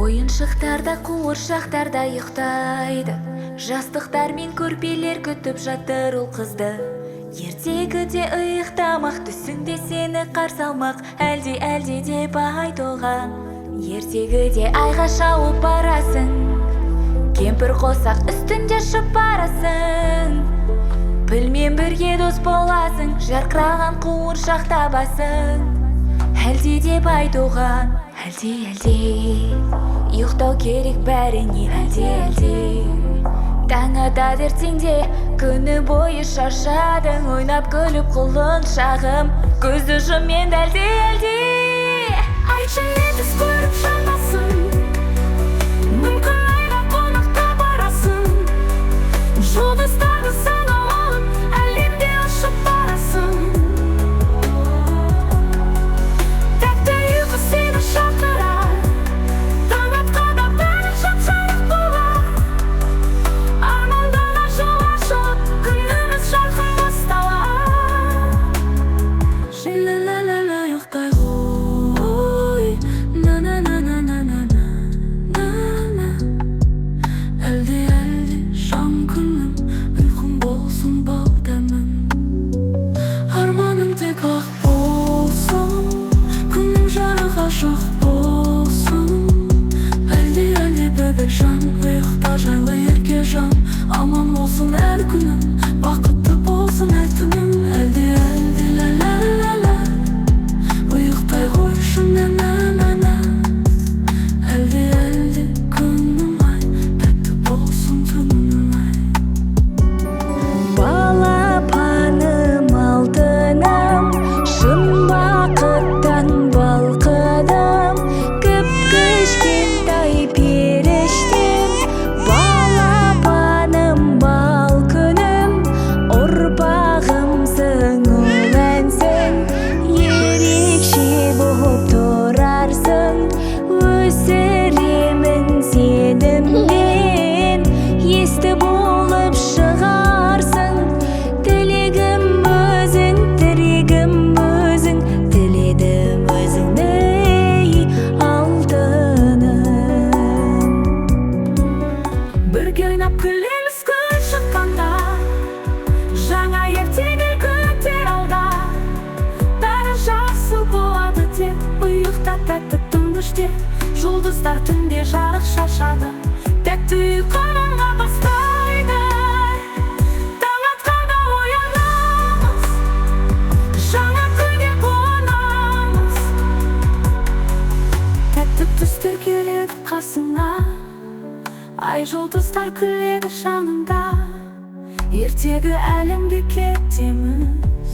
Ойыншықтарда қуыршақтарда ұйықтайды, жастықтар мен көрпелер күтіп жатыр ол қызды. Ертегіде ұйықтамақ, түсіңде сені қарсы алмақ, әлде деп айтылған. Ертегіде айға шауып барасың, кемпір қосақ үстінде ұшып барасың. Пілмен бірге дос боласың, жарқыраған қуыршақ табасың. Әлде деп айтуған, әлде ұйықтау керек бәріне, әлде таң атады ертеңде, күні бойы шаршадың, ойнап күліп құлыншағым, көзді жұмып енді әлде айтшы не түс көріп жанбасын, мүмкін айға қонаққа барасың, жұлдыздарды санап алып әлемде ұшып барасың. Тәтті ұйқы сені шақырар, таң атқанда бәрі жап-жарық болар. Армандарға жол ашылып, күніміз жарқын басталар. Ла-ла-ла-ла ұйықтай ғой, на-на-на-на-на-на-на. Әлде жан күнім, ұйқым болсын бал дәмім. Арманым тек ақ болсын, күнім жарық ашық болсын. Әлде бөбек жан, ұйықта жайлы ерке жан, аман болсын әр күнім, бақытты болсын әр түнім. Әлде ла-ла-ла-ла ұйықтай қойшы, на-на-на-на. Әлде күнім ай, тәтті болсын түнім ай. Балапаным алтыным, шын бақыттан балқыдым, кіп-кішкентай періштем. Балапаным бал күнім, ұрпағымсың ұл әнсің, ерекше болып тұрарсың, өсіремін сеніммен, есті болып шығарсың. Тілегім өзің, тірегім өзің, тіледім өзіңді алтыным. Бірге ойнап күлеміз күн шыққанда, жаңа ертегі күтер алда. Бәрі жақсы болады деп ұйықта тәтті түңгіште, жұлдыздар түнде жарық шашады, тәтті ұйқының бастайды. Таң атқанда оянамыз, жаңа күнге қуанамыз. Тәтті түстер келеді қасыңа, ай жұлдыздар күледі жаныңда. Ертегі әлемге кетеміз,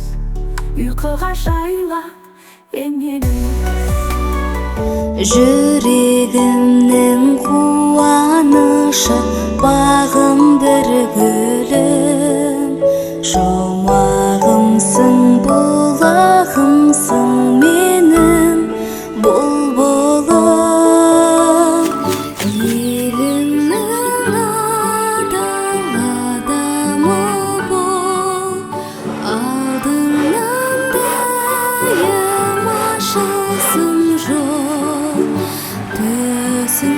ұйқыға жайлап енеміз. Жүрегімнің қуанышы, бағым бір гүлім, жұмағымсың, бұлағымсың менің бұлбұлым. Елімнің адал адамы бол, алдыңнан дайым ашылсын жол, төсің